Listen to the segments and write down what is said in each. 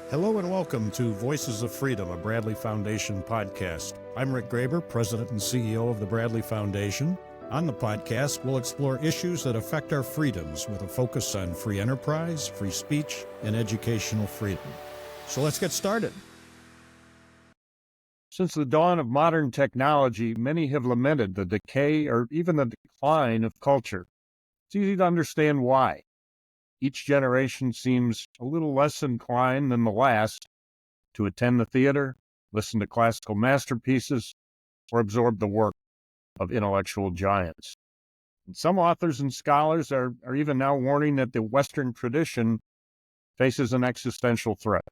Hello and welcome to Voices of Freedom, a Bradley Foundation podcast. I'm Rick Graber, President and CEO of the Bradley Foundation. On the podcast, we'll explore issues that affect our freedoms with a focus on free enterprise, free speech, and educational freedom. So let's get started. Since the dawn of modern technology, many have lamented the decay or even the decline of culture. It's easy to understand why. Each generation seems a little less inclined than the last to attend the theater, listen to classical masterpieces, or absorb the work of intellectual giants. And some authors and scholars are even now warning that the Western tradition faces an existential threat.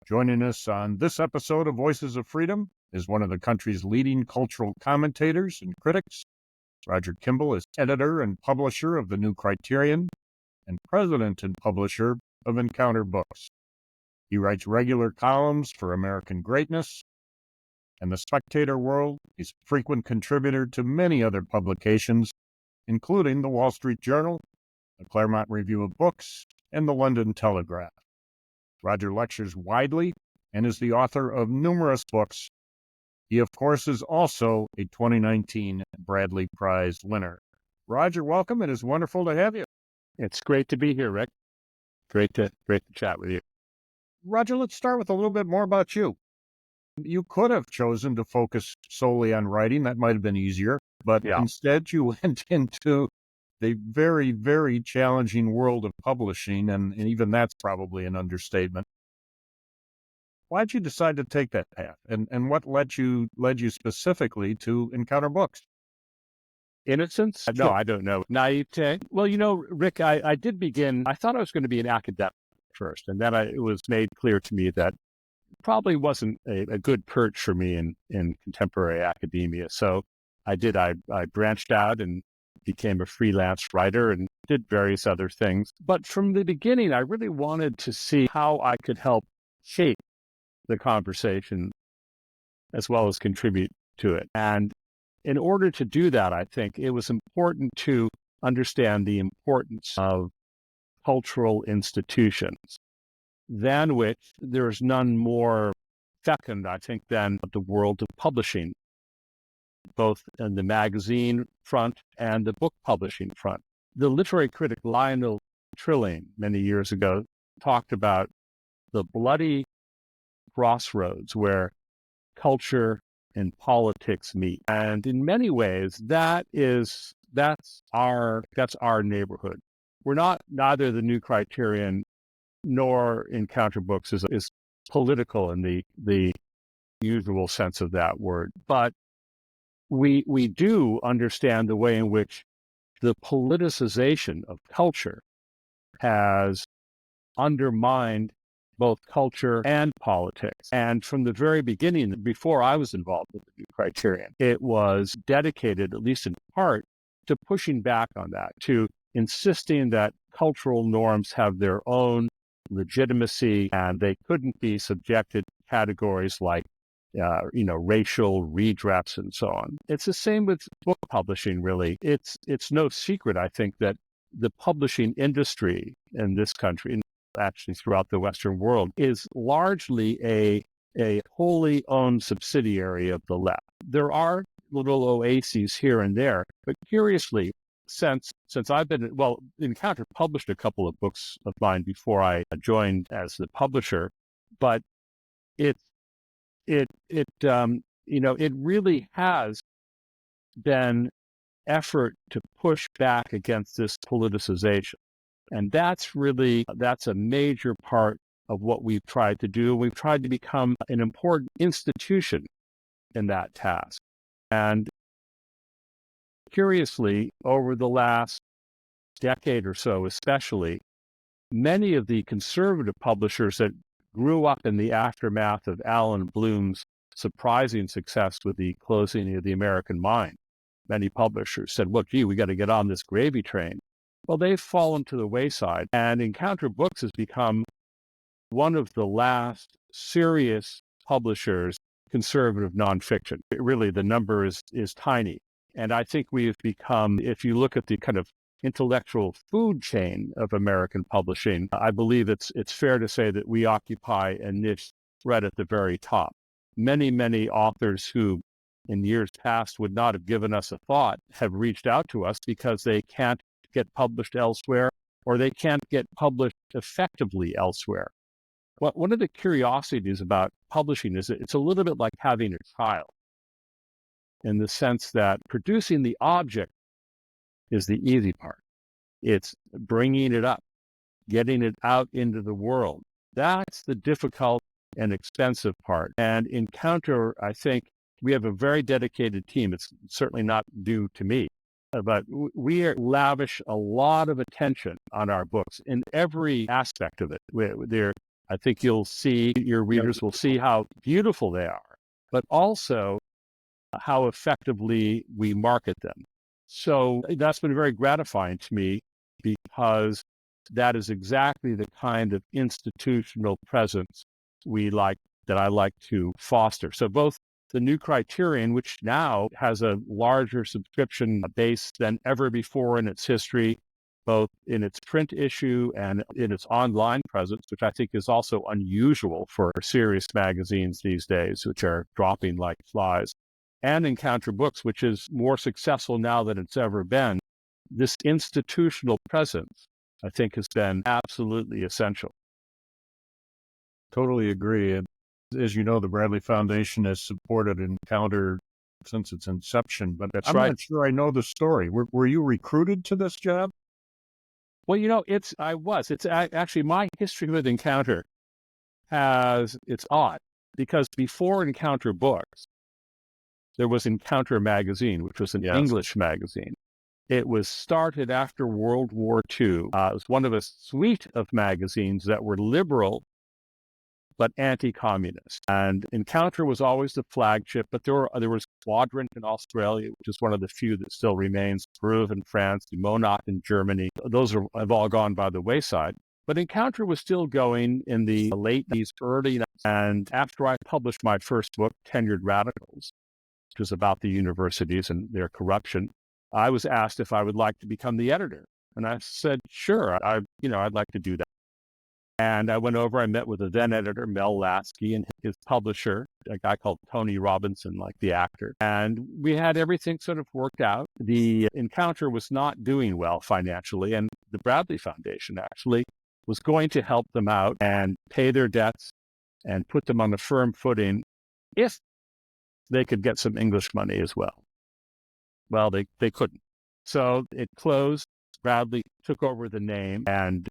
Joining us on this episode of Voices of Freedom is one of the country's leading cultural commentators and critics. Roger Kimball is editor and publisher of the new Criterion and president and publisher of Encounter Books. He writes regular columns for American Greatness and the Spectator World. He's a frequent contributor to many other publications, including the Wall Street Journal, the Claremont Review of Books, and the London Telegraph. Roger lectures widely and is the author of numerous books. He, of course, is also a 2019 Bradley Prize winner. Roger, welcome. It is wonderful to have you. It's great to be here, Rick. Great to chat with you. Roger, let's start with a little bit more about you. You could have chosen to focus solely on writing. That might have been easier, but instead you went into the very, very challenging world of publishing, and even that's probably an understatement. Why did you decide to take that path, and what led you specifically to Encounter Books? Innocence? No, I don't know. Naivete? Well, Rick, I did begin, I thought I was going to be an academic first, and then it was made clear to me that probably wasn't a good perch for me in contemporary academia. So I branched out and became a freelance writer and did various other things. But from the beginning, I really wanted to see how I could help shape the conversation as well as contribute to it. And in order to do that, I think it was important to understand the importance of cultural institutions, than which there is none more fecund, I think, than the world of publishing, both in the magazine front and the book publishing front. The literary critic Lionel Trilling, many years ago, talked about the bloody crossroads where culture and politics meet. And in many ways, that's our neighborhood. We're neither the new Criterion nor Encounter Books is political in the usual sense of that word. But we do understand the way in which the politicization of culture has undermined both culture and politics. And from the very beginning, before I was involved with the new Criterion, it was dedicated, at least in part, to pushing back on that, to insisting that cultural norms have their own legitimacy and they couldn't be subjected to categories like racial redress and so on. It's the same with book publishing, really. It's no secret, I think, that the publishing industry in this country, actually throughout the Western world, is largely a wholly owned subsidiary of the left. There are little oases here and there, but curiously, since I've been, Encounter published a couple of books of mine before I joined as the publisher, but it really has been effort to push back against this politicization. And that's a major part of what we've tried to do. We've tried to become an important institution in that task. And curiously, over the last decade or so, especially, many of the conservative publishers that grew up in the aftermath of Alan Bloom's surprising success with the closing of the American Mind, many publishers said, "Look, we got to get on this gravy train." Well, they've fallen to the wayside, and Encounter Books has become one of the last serious publishers, conservative nonfiction. Really, the number is tiny. And I think we've become, if you look at the kind of intellectual food chain of American publishing, I believe it's fair to say that we occupy a niche right at the very top. Many authors who in years past would not have given us a thought have reached out to us because they can't get published elsewhere, or they can't get published effectively elsewhere. Well, one of the curiosities about publishing is that it's a little bit like having a child, in the sense that producing the object is the easy part. It's bringing it up, getting it out into the world. That's the difficult and expensive part. And Encounter, I think, we have a very dedicated team. It's certainly not due to me, but we lavish a lot of attention on our books in every aspect of it. I think your readers will see how beautiful they are, but also how effectively we market them. So that's been very gratifying to me, because that is exactly the kind of institutional presence that I like to foster. So both the new Criterion, which now has a larger subscription base than ever before in its history, both in its print issue and in its online presence, which I think is also unusual for serious magazines these days, which are dropping like flies, and Encounter Books, which is more successful now than it's ever been. This institutional presence, I think, has been absolutely essential. Totally agree. And as you know, the Bradley Foundation has supported Encounter since its inception, but That's I'm right. not sure I know the story. Were you recruited to this job? Well, I was. It's actually my history with Encounter it's odd, because before Encounter Books, there was Encounter Magazine, which was an English magazine. It was started after World War II. It was one of a suite of magazines that were liberal but anti-communist. And Encounter was always the flagship, but there was Quadrant in Australia, which is one of the few that still remains, Preuve in France, Monat in Germany. Those have all gone by the wayside. But Encounter was still going in the late 80s, early 90s. And after I published my first book, Tenured Radicals, which was about the universities and their corruption, I was asked if I would like to become the editor. And I said, sure, I'd like to do that. And I went over, I met with the then editor, Mel Lasky, and his publisher, a guy called Tony Robinson, like the actor. And we had everything sort of worked out. The Encounter was not doing well financially, and the Bradley Foundation actually was going to help them out and pay their debts and put them on a firm footing if they could get some English money as well. Well, they couldn't. So it closed. Bradley took over the name and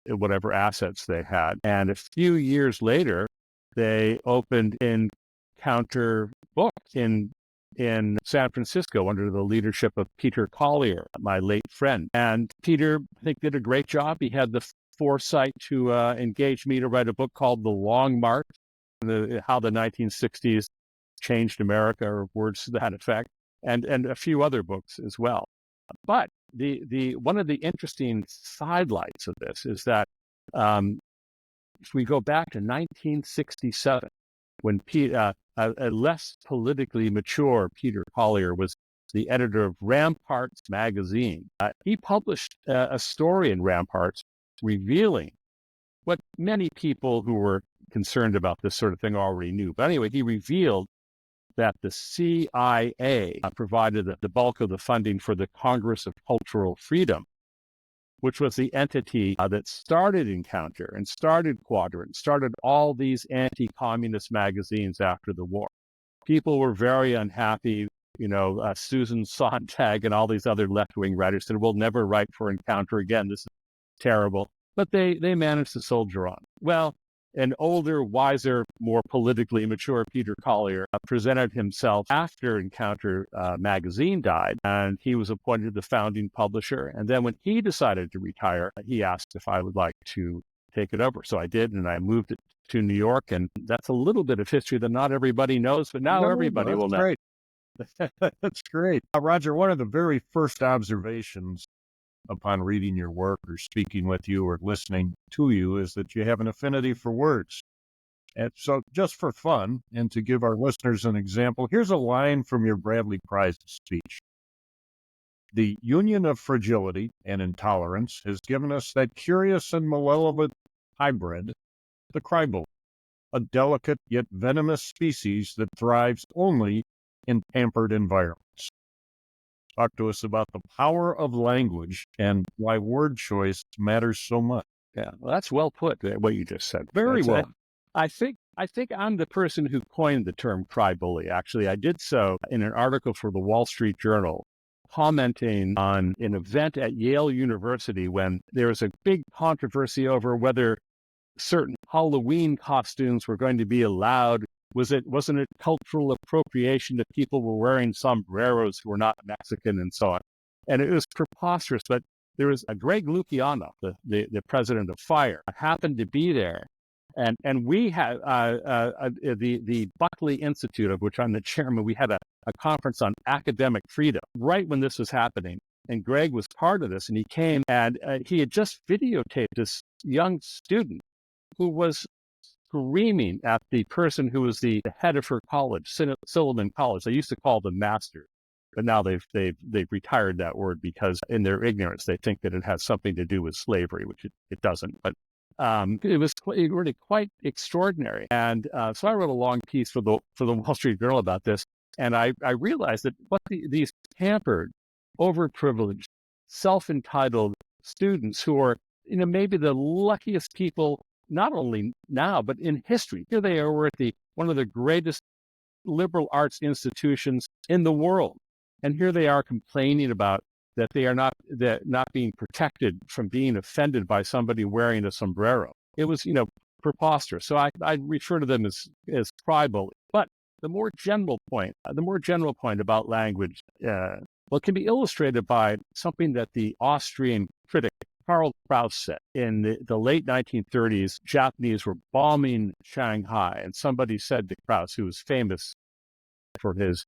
whatever assets they had. And a few years later, they opened Encounter Books in San Francisco under the leadership of Peter Collier, my late friend. And Peter, I think, did a great job. He had the foresight to engage me to write a book called The Long March, how the 1960s changed America, or words to that effect, and a few other books as well. But the one of the interesting sidelights of this is that if we go back to 1967, when a less politically mature Peter Collier was the editor of Ramparts magazine, he published a story in Ramparts revealing what many people who were concerned about this sort of thing already knew. But anyway, he revealed that the CIA provided the bulk of the funding for the Congress of Cultural Freedom, which was the entity that started Encounter and started Quadrant, started all these anti-communist magazines after the war. People were very unhappy. Susan Sontag and all these other left-wing writers said, we'll never write for Encounter again. This is terrible. But they managed to soldier on. Well, an older, wiser, more politically mature Peter Collier presented himself after Encounter magazine died, and he was appointed the founding publisher. And then when he decided to retire, he asked if I would like to take it over. So I did, and I moved it to New York. And that's a little bit of history that not everybody knows, but now everybody will know. Great. That's great. Roger, one of the very first observations upon reading your work or speaking with you or listening to you is that you have an affinity for words. And so just for fun and to give our listeners an example, here's a line from your Bradley Prize speech. The union of fragility and intolerance has given us that curious and malevolent hybrid, the crybully, a delicate yet venomous species that thrives only in pampered environments. Talk to us about the power of language and why word choice matters so much. Yeah, well, that's well put, what you just said. Very well. I think I'm the person who coined the term cry-bully. Actually, I did so in an article for the Wall Street Journal, commenting on an event at Yale University when there was a big controversy over whether certain Halloween costumes were going to be allowed. Wasn't it cultural appropriation that people were wearing sombreros who were not Mexican and so on? And it was preposterous. But there was a Greg Luciano, the president of FIRE, happened to be there. And we had the Buckley Institute, of which I'm the chairman, we had a conference on academic freedom right when this was happening. And Greg was part of this, and he came and he had just videotaped this young student who was screaming at the person who was the head of her college, Silliman College. They used to call them masters, but now they've retired that word because in their ignorance, they think that it has something to do with slavery, which it doesn't. But it was really quite extraordinary. And so I wrote a long piece for the Wall Street Journal about this. And I realized that what these pampered, overprivileged, self-entitled students who are, maybe the luckiest people, not only now, but in history. Here they are, we're at one of the greatest liberal arts institutions in the world. And here they are complaining about that they are not being protected from being offended by somebody wearing a sombrero. It was, preposterous. So I refer to them as cry-bully. But the more general point about language, can be illustrated by something that the Austrian critic Karl Kraus said. In the late 1930s, Japanese were bombing Shanghai, and somebody said to Kraus, who was famous for his,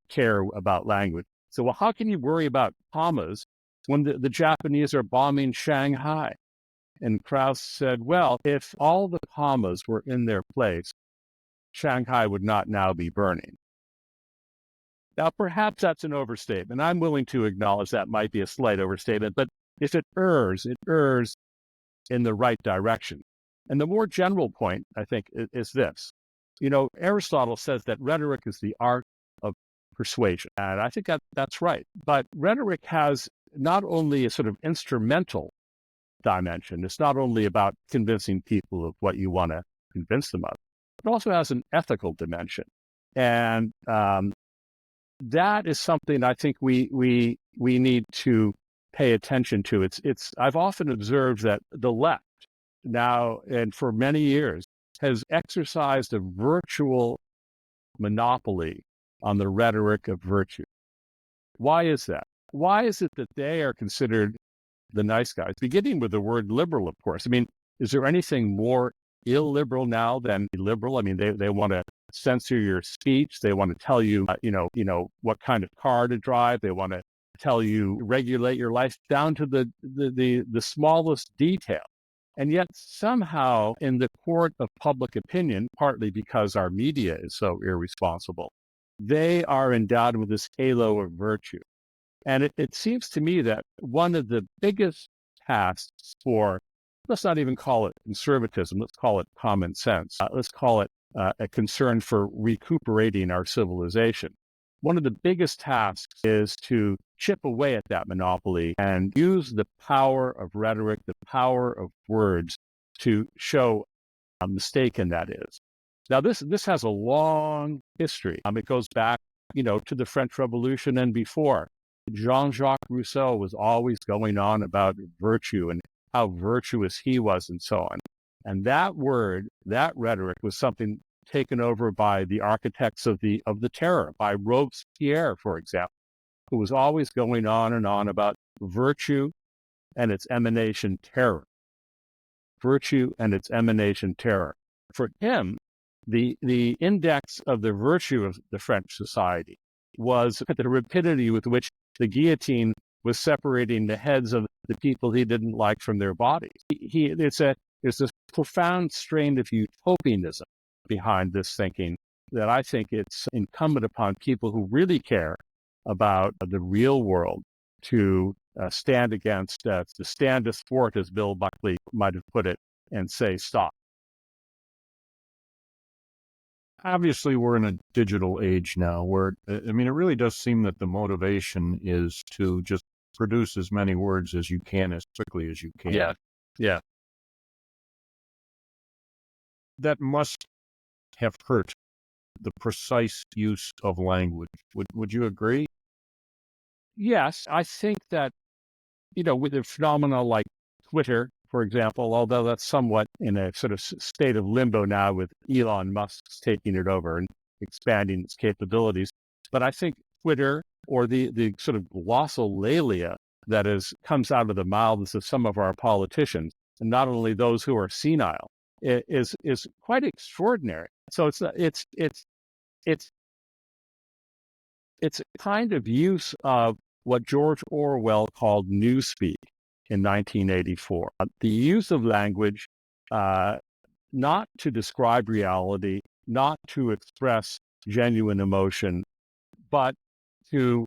care about language, so, well, how can you worry about commas when the Japanese are bombing Shanghai? And Kraus said, well, if all the commas were in their place, Shanghai would not now be burning. Now, perhaps that's an overstatement. I'm willing to acknowledge that might be a slight overstatement, but if it errs in the right direction. And the more general point, I think, is this. Aristotle says that rhetoric is the art of persuasion. And I think that's right. But rhetoric has not only a sort of instrumental dimension. It's not only about convincing people of what you want to convince them of. It also has an ethical dimension. And that is something I think we need to pay attention to. I've often observed that the left now, and for many years, has exercised a virtual monopoly on the rhetoric of virtue. Why is that? Why is it that they are considered the nice guys, beginning with the word liberal, of course? I mean, is there anything more illiberal now than liberal? I mean, they want to censor your speech. They want to tell you, what kind of car to drive. They want to tell you, regulate your life down to the smallest detail. And yet somehow in the court of public opinion, partly because our media is so irresponsible, they are endowed with this halo of virtue. And it seems to me that one of the biggest tasks for, let's not even call it conservatism, let's call it common sense, let's call it a concern for recuperating our civilization. One of the biggest tasks is to chip away at that monopoly and use the power of rhetoric, the power of words to show how mistaken that is. Now, this has a long history. It goes back, to the French Revolution and before. Jean-Jacques Rousseau was always going on about virtue and how virtuous he was and so on. And that word, that rhetoric was something taken over by the architects of the terror, by Robespierre, for example, who was always going on and on about virtue and its emanation terror. Virtue and its emanation terror. For him, the index of the virtue of the French society was the rapidity with which the guillotine was separating the heads of the people he didn't like from their bodies. There's this profound strain of utopianism behind this thinking that I think it's incumbent upon people who really care about the real world to stand against, to stand athwart, as Bill Buckley might have put it, and say stop. Obviously, we're in a digital age now where, I mean, it really does seem that the motivation is to just produce as many words as you can, as quickly as you can. Yeah. Yeah. That must have hurt the precise use of language. Would you agree? Yes, I think that, with a phenomena like Twitter, for example, although that's somewhat in a sort of state of limbo now with Elon Musk taking it over and expanding its capabilities. But I think Twitter, or the sort of glossolalia that comes out of the mouths of some of our politicians, and not only those who are senile, is quite extraordinary. So it's a kind of use of what George Orwell called newspeak in 1984. The use of language not to describe reality, not to express genuine emotion, but to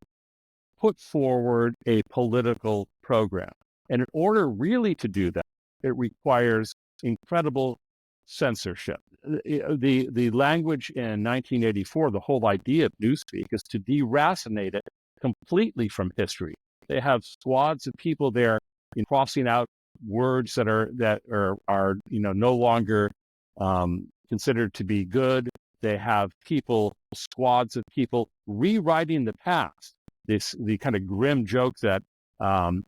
put forward a political program. And in order really to do that, it requires incredible censorship. The language in 1984, the whole idea of newspeak is to deracinate it completely from history. They have squads of people there crossing out words that are no longer considered to be good. They have squads of people rewriting the past. The kind of grim joke that in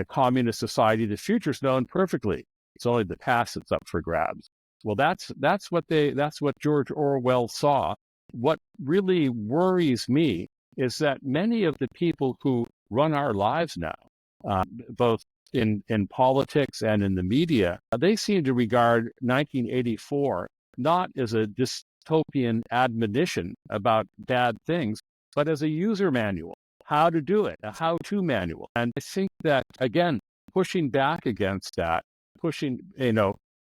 a communist society, the future's known perfectly. It's only the past that's up for grabs. Well, that's what George Orwell saw. What really worries me is that many of the people who run our lives now, both in politics and in the media, they seem to regard 1984 not as a dystopian admonition about bad things, but as a user manual, how to do it, a how-to manual. And I think that, again, pushing back against that,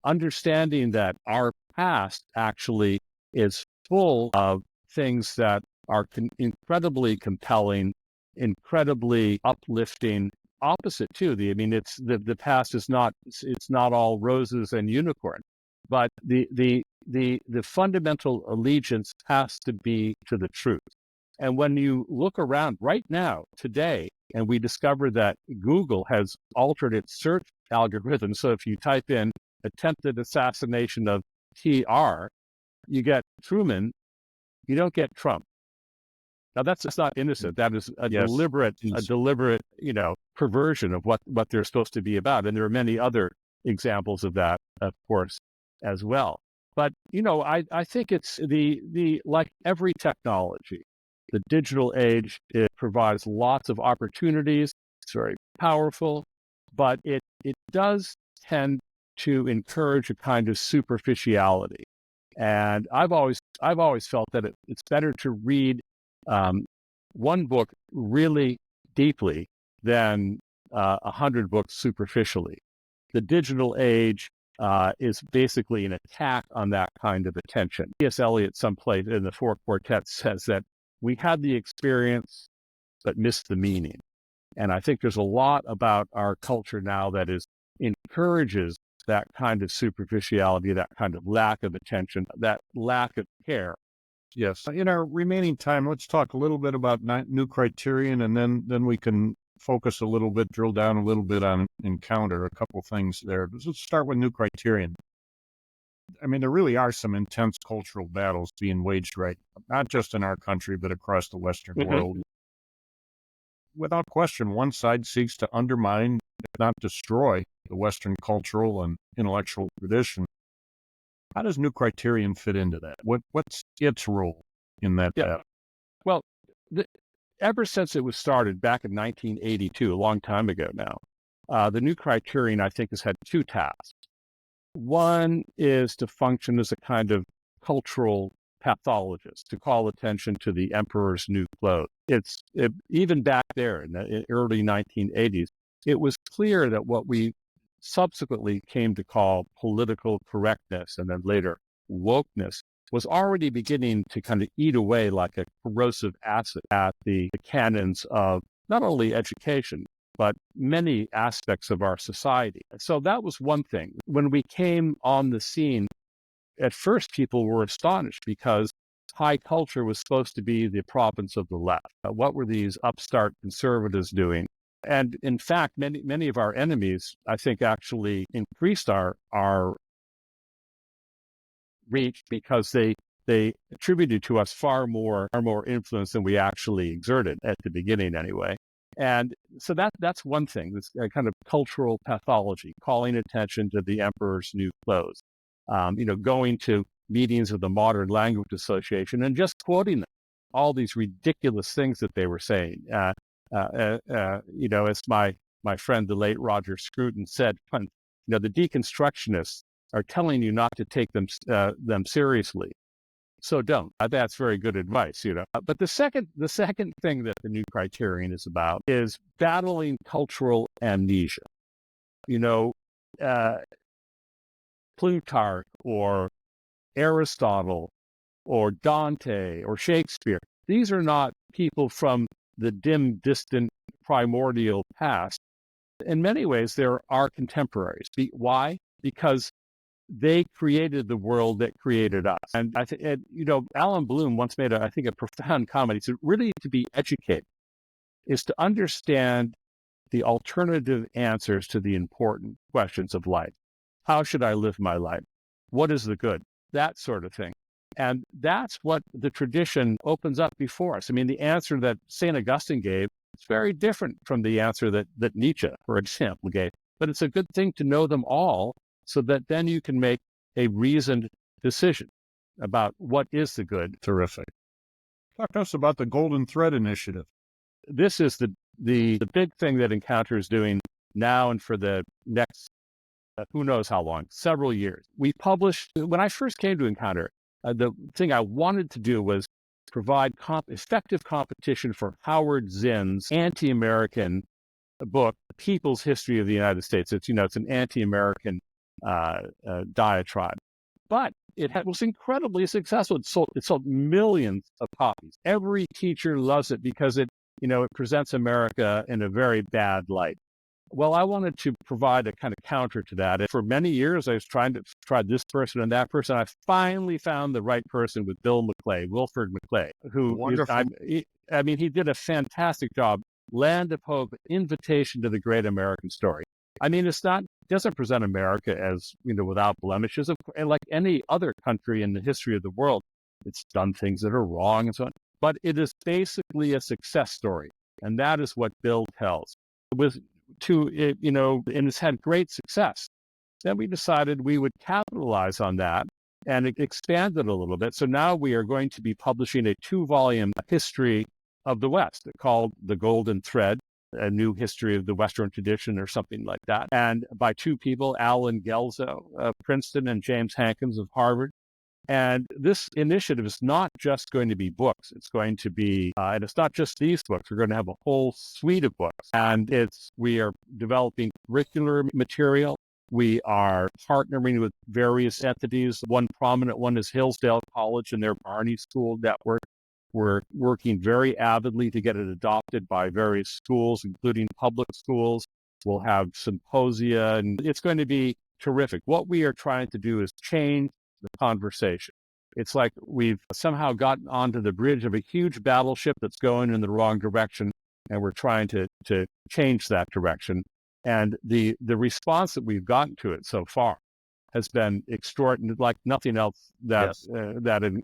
understanding that our past actually is full of things that are incredibly compelling, incredibly uplifting. Opposite too. It's the past is not, it's not all roses and unicorn, but the fundamental allegiance has to be to the truth. And when you look around right now, today, and we discover that Google has altered its search algorithm, so if you type in attempted assassination of TR, you get Truman, you don't get Trump. Now that's just not innocent. That is a deliberate, perversion of what they're supposed to be about. And there are many other examples of that, of course, as well. But, I think it's like every technology, the digital age, it provides lots of opportunities. It's very powerful, but it does tend to encourage a kind of superficiality. And I've always felt that it's better to read one book really deeply than 100 books superficially. The digital age is basically an attack on that kind of attention. T.S. Eliot, someplace in the Four Quartets, says that we had the experience but missed the meaning. And I think there's a lot about our culture now that encourages that kind of superficiality, that kind of lack of attention, that lack of care. Yes. In our remaining time, let's talk a little bit about New Criterion, and then we can focus a little bit, drill down a little bit on Encounter, a couple things there. Let's start with New Criterion. I mean, there really are some intense cultural battles being waged right, not just in our country, but across the Western world. Without question, one side seeks to undermine, if not destroy, the Western cultural and intellectual tradition. How does New Criterion fit into that? What's its role in that battle? Well, ever since it was started back in 1982, a long time ago now, the New Criterion, I think, has had two tasks. One is to function as a kind of cultural pathologist, to call attention to the emperor's new clothes. Even back there in the early 1980s, it was clear that what we subsequently came to call political correctness and then later wokeness was already beginning to kind of eat away like a corrosive acid at the canons of not only education, but many aspects of our society. So that was one thing. When we came on the scene, at first people were astonished because high culture was supposed to be the province of the left. What were these upstart conservatives doing? And in fact, many of our enemies, I think, actually increased our reach because they attributed to us far more influence than we actually exerted at the beginning anyway. And so that's one thing, this kind of cultural pathology, calling attention to the emperor's new clothes, going to meetings of the Modern Language Association and just quoting them, all these ridiculous things that they were saying. As my friend, the late Roger Scruton said, the deconstructionists are telling you not to take them seriously. So don't. That's very good advice, But the second thing that the new Criterion is about is battling cultural amnesia. Plutarch or Aristotle or Dante or Shakespeare. These are not people from the dim, distant, primordial past. In many ways, they're our contemporaries. Why? Because they created the world that created us. And I think, Alan Bloom once made a profound comment. He said, really to be educated is to understand the alternative answers to the important questions of life. How should I live my life? What is the good? That sort of thing. And that's what the tradition opens up before us. I mean, the answer that St. Augustine gave is very different from the answer that Nietzsche, for example, gave. But it's a good thing to know them all so that then you can make a reasoned decision about what is the good. Terrific. Talk to us about the Golden Thread Initiative. This is the big thing that Encounter is doing now and for the next, who knows how long, several years. We published, when I first came to Encounter, the thing I wanted to do was provide effective competition for Howard Zinn's anti-American book, People's History of the United States. It's an anti-American diatribe, but it was incredibly successful. It sold millions of copies. Every teacher loves it because it presents America in a very bad light. Well, I wanted to provide a kind of counter to that. And for many years, I was trying to try this person and that person. I finally found the right person with Wilford McClay, who wonderful. He did a fantastic job. Land of Hope, Invitation to the Great American Story. I mean, it doesn't present America as, without blemishes. And like any other country in the history of the world, it's done things that are wrong and so on. But it is basically a success story. And that is what Bill tells. And it's had great success. Then we decided we would capitalize on that and expand it a little bit. So now we are going to be publishing a 2-volume history of the West called The Golden Thread, a new history of the Western tradition or something like that. And by 2 people, Alan Gelzo of Princeton and James Hankins of Harvard. And this initiative is not just going to be books. It's going to be, and it's not just these books. We're going to have a whole suite of books. And we are developing curricular material. We are partnering with various entities. One prominent one is Hillsdale College and their Barney School network. We're working very avidly to get it adopted by various schools, including public schools. We'll have symposia, and it's going to be terrific. What we are trying to do is change the conversation. It's like we've somehow gotten onto the bridge of a huge battleship that's going in the wrong direction, and we're trying to change that direction. And the response that we've gotten to it so far has been extraordinary, like nothing else that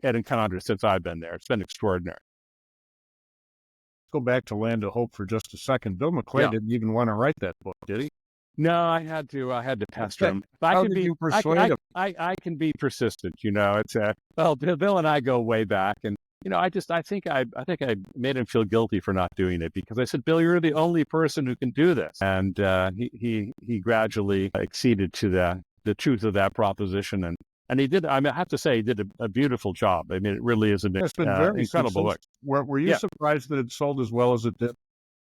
at Encounter since I've been there. It's been extraordinary. Let's go back to Land of Hope for just a second. Bill McClay didn't even want to write that book, did he? No, I had to pester him. But How did you persuade him? I can be persistent, It's Bill and I go way back, and I think I made him feel guilty for not doing it because I said, Bill, you're the only person who can do this, and he gradually acceded to the truth of that proposition, and he did. I mean, I have to say, he did a beautiful job. I mean, it really is It's been very incredible book. Were you surprised that it sold as well as it did?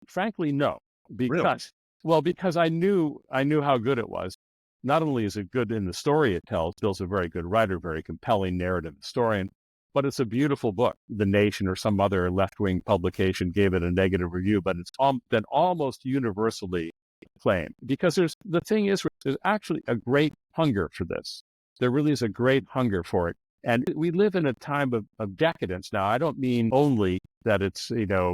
Frankly, no, because. Really? Well, because I knew how good it was. Not only is it good in the story it tells, Bill's a very good writer, very compelling narrative historian, but it's a beautiful book. The Nation or some other left-wing publication gave it a negative review, but it's been almost universally acclaimed. Because the thing is, there's actually a great hunger for this. There really is a great hunger for it. And we live in a time of decadence now. I don't mean only that it's,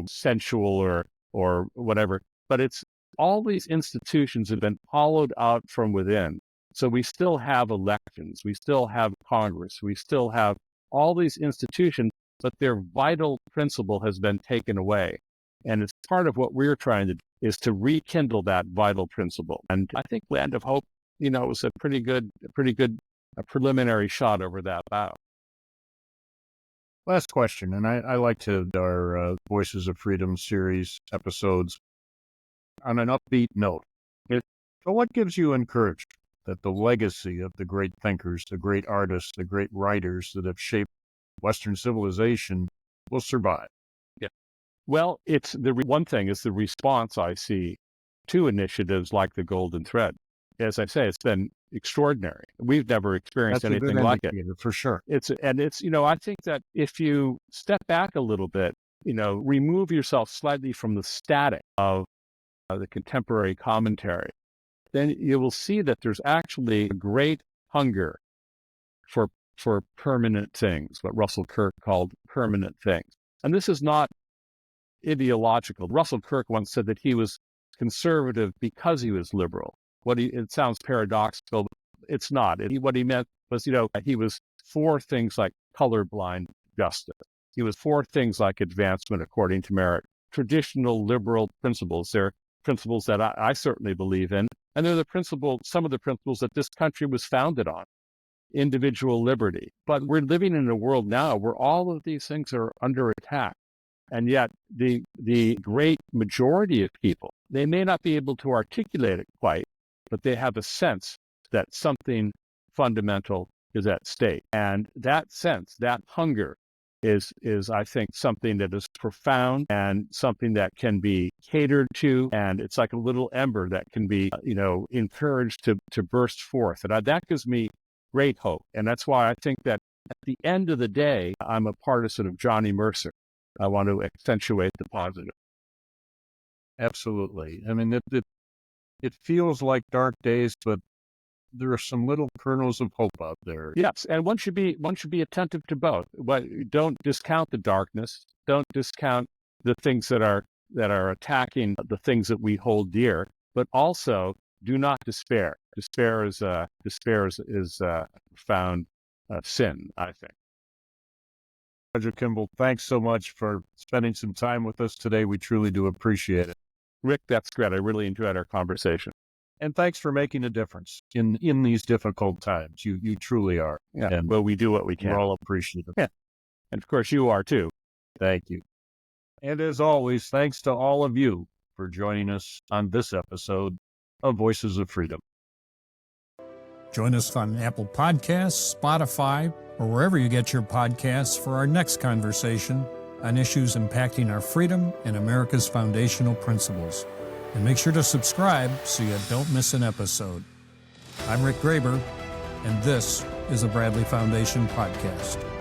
sensual or whatever, but it's all these institutions have been hollowed out from within. So we still have elections, we still have Congress, we still have all these institutions, but their vital principle has been taken away. And it's part of what we're trying to do is to rekindle that vital principle. And I think Land of Hope, was a pretty good preliminary shot over that bow. Last question, and I like to our Voices of Freedom series episodes on an upbeat note. So what gives you encouragement that the legacy of the great thinkers, the great artists, the great writers that have shaped Western civilization will survive? Yeah. Well, it's one thing is the response I see to initiatives like the Golden Thread. As I say, it's been extraordinary. We've never experienced anything like it. For sure. It's I think that if you step back a little bit, remove yourself slightly from the static of the contemporary commentary, then you will see that there's actually a great hunger for permanent things, what Russell Kirk called permanent things. And this is not ideological. Russell Kirk once said that he was conservative because he was liberal. It sounds paradoxical, but it's not. What he meant was, he was for things like colorblind justice. He was for things like advancement according to merit, traditional liberal principles. They're principles that I certainly believe in. And they're some of the principles that this country was founded on, individual liberty. But we're living in a world now where all of these things are under attack. And yet the great majority of people, they may not be able to articulate it quite, but they have a sense that something fundamental is at stake. And that sense, that hunger is I think, something that is profound and something that can be catered to. And it's like a little ember that can be, encouraged to burst forth. And that gives me great hope. And that's why I think that at the end of the day, I'm a partisan of Johnny Mercer. I want to accentuate the positive. Absolutely. I mean, it feels like dark days, but there are some little kernels of hope out there. Yes, and one should be attentive to both. But don't discount the darkness. Don't discount the things that are attacking the things that we hold dear. But also, do not despair. Despair is a profound sin, I think. Roger Kimball, thanks so much for spending some time with us today. We truly do appreciate it. Rick, that's great. I really enjoyed our conversation. And thanks for making a difference in these difficult times. You truly are. Yeah. And well, we do what we can. We're all appreciative. Yeah. And of course, you are too. Thank you. And as always, thanks to all of you for joining us on this episode of Voices of Freedom. Join us on Apple Podcasts, Spotify, or wherever you get your podcasts for our next conversation on issues impacting our freedom and America's foundational principles. And make sure to subscribe so you don't miss an episode. I'm Rick Graber, and this is a Bradley Foundation podcast.